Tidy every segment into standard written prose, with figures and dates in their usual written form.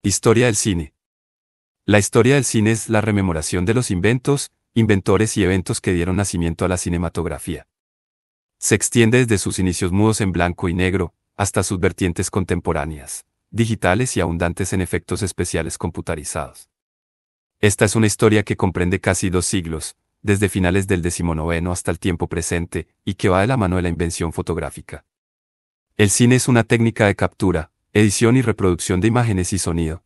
Historia del cine. La historia del cine es la rememoración de los inventos, inventores y eventos que dieron nacimiento a la cinematografía. Se extiende desde sus inicios mudos en blanco y negro, hasta sus vertientes contemporáneas, digitales y abundantes en efectos especiales computarizados. Esta es una historia que comprende casi 2 siglos, desde finales del XIX hasta el tiempo presente, y que va de la mano de la invención fotográfica. El cine es una técnica de captura, edición y reproducción de imágenes y sonido.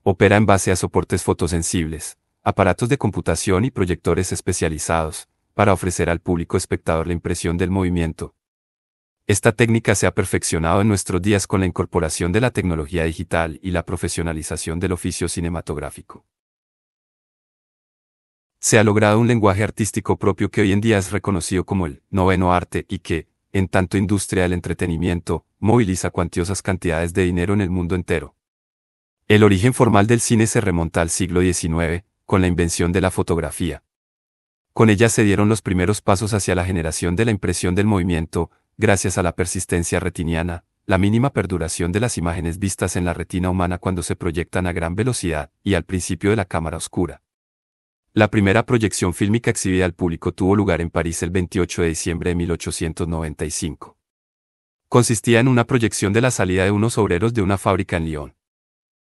Opera en base a soportes fotosensibles, aparatos de computación y proyectores especializados, para ofrecer al público espectador la impresión del movimiento. Esta técnica se ha perfeccionado en nuestros días con la incorporación de la tecnología digital y la profesionalización del oficio cinematográfico. Se ha logrado un lenguaje artístico propio que hoy en día es reconocido como el noveno arte y que, en tanto industria del entretenimiento, moviliza cuantiosas cantidades de dinero en el mundo entero. El origen formal del cine se remonta al siglo XIX, con la invención de la fotografía. Con ella se dieron los primeros pasos hacia la generación de la impresión del movimiento, gracias a la persistencia retiniana, la mínima perduración de las imágenes vistas en la retina humana cuando se proyectan a gran velocidad, y al principio de la cámara oscura. La primera proyección fílmica exhibida al público tuvo lugar en París el 28 de diciembre de 1895. Consistía en una proyección de la salida de unos obreros de una fábrica en Lyon.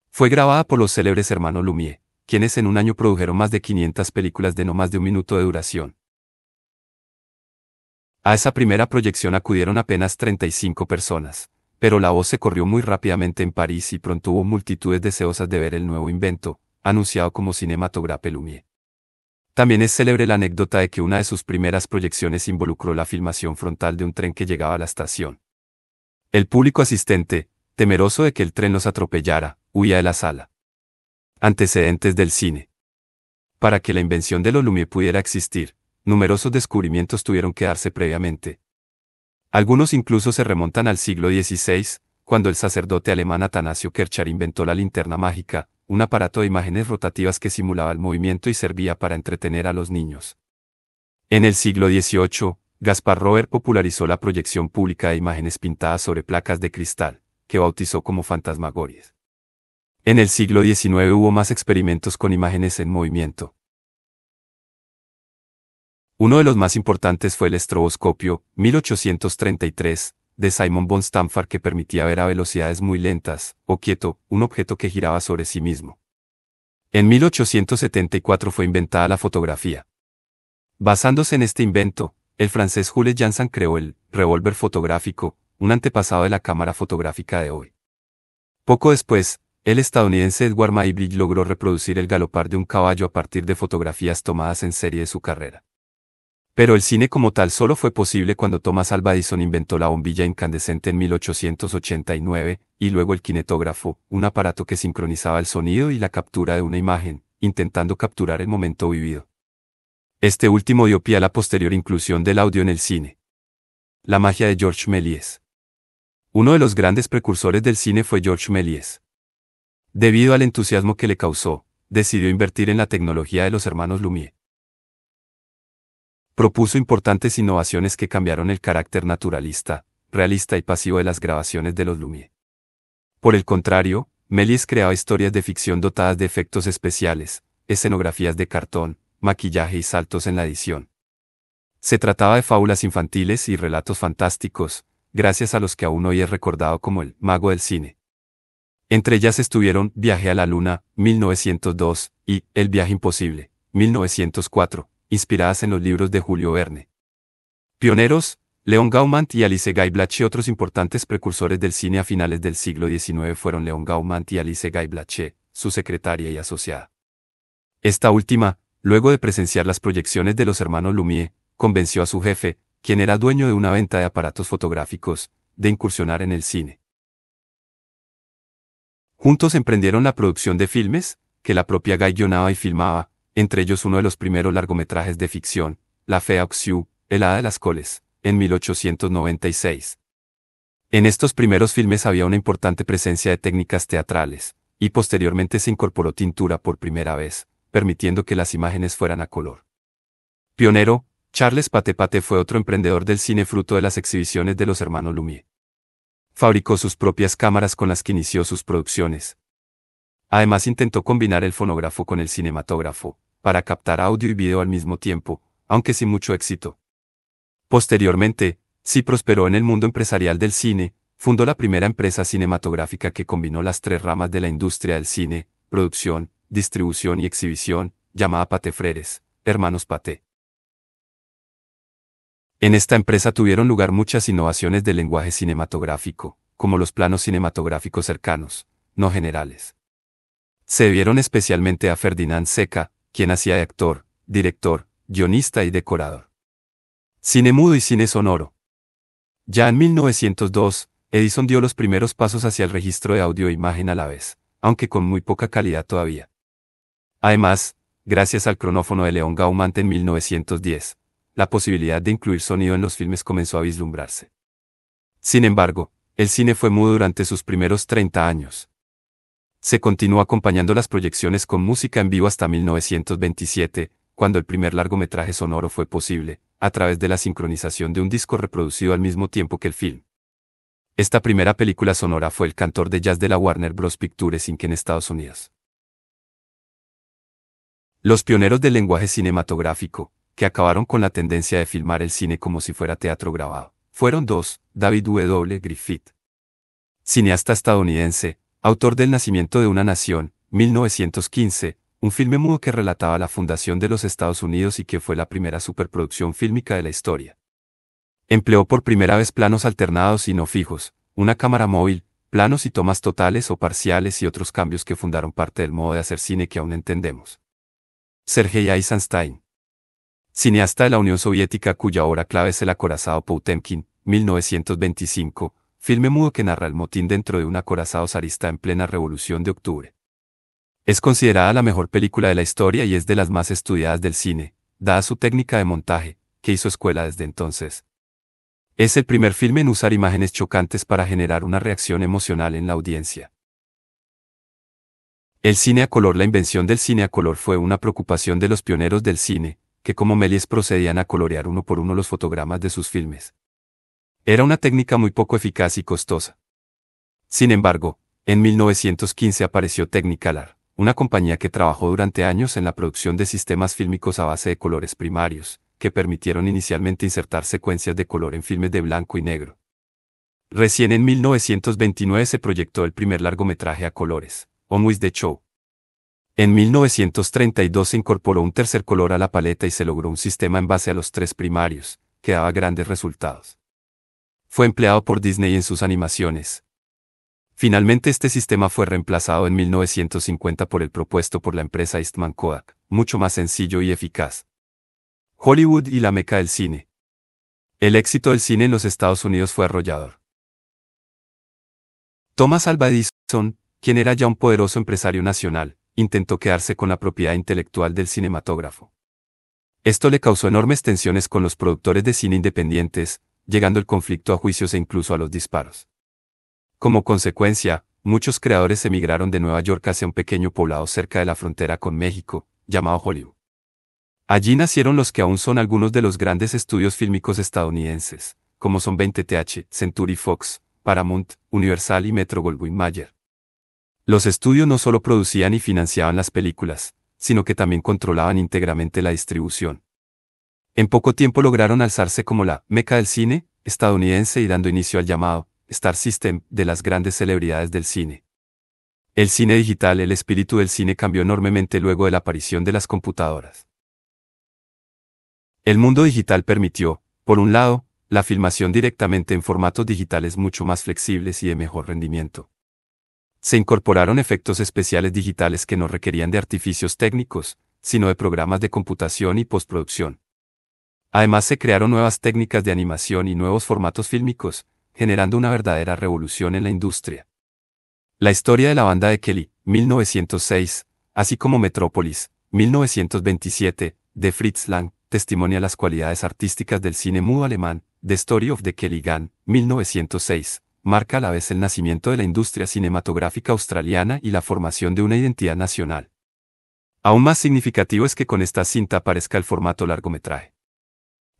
Fue grabada por los célebres hermanos Lumière, quienes en un año produjeron más de 500 películas de no más de 1 minuto de duración. A esa primera proyección acudieron apenas 35 personas, pero la voz se corrió muy rápidamente en París y pronto hubo multitudes deseosas de ver el nuevo invento, anunciado como Cinématographe Lumière. También es célebre la anécdota de que una de sus primeras proyecciones involucró la filmación frontal de un tren que llegaba a la estación. El público asistente, temeroso de que el tren los atropellara, huía de la sala. Antecedentes del cine. Para que la invención de los Lumière pudiera existir, numerosos descubrimientos tuvieron que darse previamente. Algunos incluso se remontan al siglo XVI, cuando el sacerdote alemán Atanasio Kirchner inventó la linterna mágica, un aparato de imágenes rotativas que simulaba el movimiento y servía para entretener a los niños. En el siglo XVIII, Gaspar Robert popularizó la proyección pública de imágenes pintadas sobre placas de cristal, que bautizó como fantasmagories. En el siglo XIX hubo más experimentos con imágenes en movimiento. Uno de los más importantes fue el estroboscopio, 1833, de Simon von Stamford, que permitía ver a velocidades muy lentas, o quieto, un objeto que giraba sobre sí mismo. En 1874 fue inventada la fotografía. Basándose en este invento, el francés Jules Janssen creó el revólver fotográfico, un antepasado de la cámara fotográfica de hoy. Poco después, el estadounidense Edward Muybridge logró reproducir el galopar de un caballo a partir de fotografías tomadas en serie de su carrera. Pero el cine como tal solo fue posible cuando Thomas Alva Edison inventó la bombilla incandescente en 1889, y luego el kinetógrafo, un aparato que sincronizaba el sonido y la captura de una imagen, intentando capturar el momento vivido. Este último dio pie a la posterior inclusión del audio en el cine. La magia de Georges Méliès. Uno de los grandes precursores del cine fue Georges Méliès. Debido al entusiasmo que le causó, decidió invertir en la tecnología de los hermanos Lumière. Propuso importantes innovaciones que cambiaron el carácter naturalista, realista y pasivo de las grabaciones de los Lumière. Por el contrario, Méliès creaba historias de ficción dotadas de efectos especiales, escenografías de cartón, maquillaje y saltos en la edición. Se trataba de fábulas infantiles y relatos fantásticos, gracias a los que aún hoy es recordado como el mago del cine. Entre ellas estuvieron Viaje a la Luna, 1902, y El viaje imposible, 1904, inspiradas en los libros de Julio Verne. Pioneros, Léon Gaumont y Alice Guy Blaché. Otros importantes precursores del cine a finales del siglo XIX fueron Léon Gaumont y Alice Guy Blaché, su secretaria y asociada. Esta última, luego de presenciar las proyecciones de los hermanos Lumière, convenció a su jefe, quien era dueño de una venta de aparatos fotográficos, de incursionar en el cine. Juntos emprendieron la producción de filmes, que la propia Guy guionaba y filmaba, entre ellos uno de los primeros largometrajes de ficción, La Fée aux Yeux, El hada de las coles, en 1896. En estos primeros filmes había una importante presencia de técnicas teatrales, y posteriormente se incorporó tintura por primera vez, permitiendo que las imágenes fueran a color. Pionero, Charles Paté fue otro emprendedor del cine fruto de las exhibiciones de los hermanos Lumière. Fabricó sus propias cámaras con las que inició sus producciones. Además intentó combinar el fonógrafo con el cinematógrafo, para captar audio y video al mismo tiempo, aunque sin mucho éxito. Posteriormente, sí prosperó en el mundo empresarial del cine, fundó la primera empresa cinematográfica que combinó las tres ramas de la industria del cine, producción, distribución y exhibición, llamada Pathé Frères, Hermanos Pathé. En esta empresa tuvieron lugar muchas innovaciones del lenguaje cinematográfico, como los planos cinematográficos cercanos, no generales. Se debieron especialmente a Ferdinand Seca, quien hacía de actor, director, guionista y decorador. Cine mudo y cine sonoro. Ya en 1902, Edison dio los primeros pasos hacia el registro de audio e imagen a la vez, aunque con muy poca calidad todavía. Además, gracias al cronófono de León Gaumont en 1910, la posibilidad de incluir sonido en los filmes comenzó a vislumbrarse. Sin embargo, el cine fue mudo durante sus primeros 30 años. Se continuó acompañando las proyecciones con música en vivo hasta 1927, cuando el primer largometraje sonoro fue posible, a través de la sincronización de un disco reproducido al mismo tiempo que el film. Esta primera película sonora fue El cantor de jazz de la Warner Bros. Pictures Inc. en Estados Unidos. Los pioneros del lenguaje cinematográfico, que acabaron con la tendencia de filmar el cine como si fuera teatro grabado, fueron dos: David W. Griffith, cineasta estadounidense, autor del Nacimiento de una Nación, 1915, un filme mudo que relataba la fundación de los Estados Unidos y que fue la primera superproducción fílmica de la historia. Empleó por primera vez planos alternados y no fijos, una cámara móvil, planos y tomas totales o parciales y otros cambios que fundaron parte del modo de hacer cine que aún entendemos. Sergei Eisenstein, cineasta de la Unión Soviética cuya obra clave es El acorazado Potemkin, 1925, filme mudo que narra el motín dentro de un acorazado zarista en plena Revolución de Octubre. Es considerada la mejor película de la historia y es de las más estudiadas del cine, dada su técnica de montaje, que hizo escuela desde entonces. Es el primer filme en usar imágenes chocantes para generar una reacción emocional en la audiencia. El cine a color. La invención del cine a color fue una preocupación de los pioneros del cine, que como Méliès procedían a colorear uno por uno los fotogramas de sus filmes. Era una técnica muy poco eficaz y costosa. Sin embargo, en 1915 apareció Technicolor, una compañía que trabajó durante años en la producción de sistemas fílmicos a base de colores primarios, que permitieron inicialmente insertar secuencias de color en filmes de blanco y negro. Recién en 1929 se proyectó el primer largometraje a colores, On With the Show. En 1932 se incorporó un tercer color a la paleta y se logró un sistema en base a los tres primarios, que daba grandes resultados. Fue empleado por Disney en sus animaciones. Finalmente este sistema fue reemplazado en 1950 por el propuesto por la empresa Eastman Kodak, mucho más sencillo y eficaz. Hollywood y la meca del cine. El éxito del cine en los Estados Unidos fue arrollador. Thomas Alva Edison, quien era ya un poderoso empresario nacional, intentó quedarse con la propiedad intelectual del cinematógrafo. Esto le causó enormes tensiones con los productores de cine independientes, llegando el conflicto a juicios e incluso a los disparos. Como consecuencia, muchos creadores emigraron de Nueva York hacia un pequeño poblado cerca de la frontera con México, llamado Hollywood. Allí nacieron los que aún son algunos de los grandes estudios fílmicos estadounidenses, como son 20th, Century Fox, Paramount, Universal y Metro-Goldwyn-Mayer. Los estudios no solo producían y financiaban las películas, sino que también controlaban íntegramente la distribución. En poco tiempo lograron alzarse como la meca del cine estadounidense y dando inicio al llamado Star System de las grandes celebridades del cine. El cine digital. El espíritu del cine cambió enormemente luego de la aparición de las computadoras. El mundo digital permitió, por un lado, la filmación directamente en formatos digitales mucho más flexibles y de mejor rendimiento. Se incorporaron efectos especiales digitales que no requerían de artificios técnicos, sino de programas de computación y postproducción. Además se crearon nuevas técnicas de animación y nuevos formatos fílmicos, generando una verdadera revolución en la industria. La historia de la banda de Kelly, 1906, así como Metrópolis, 1927, de Fritz Lang, testimonia las cualidades artísticas del cine mudo alemán. The Story of the Kelly Gang, 1906, marca a la vez el nacimiento de la industria cinematográfica australiana y la formación de una identidad nacional. Aún más significativo es que con esta cinta aparezca el formato largometraje.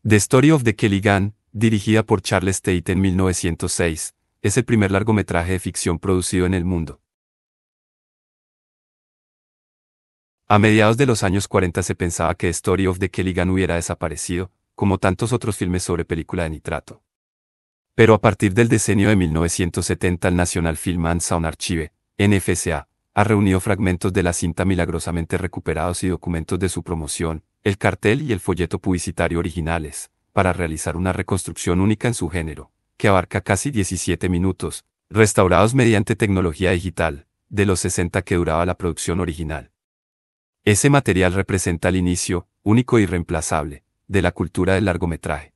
The Story of the Kelly Gang, dirigida por Charles Tate en 1906, es el primer largometraje de ficción producido en el mundo. A mediados de los años 40 se pensaba que Story of the Kelly Gun hubiera desaparecido, como tantos otros filmes sobre película de nitrato. Pero a partir del decenio de 1970 el National Film and Sound Archive, NFSA, ha reunido fragmentos de la cinta milagrosamente recuperados y documentos de su promoción, el cartel y el folleto publicitario originales, para realizar una reconstrucción única en su género, que abarca casi 17 minutos, restaurados mediante tecnología digital, de los 60 que duraba la producción original. Ese material representa el inicio, único e irreemplazable, de la cultura del largometraje.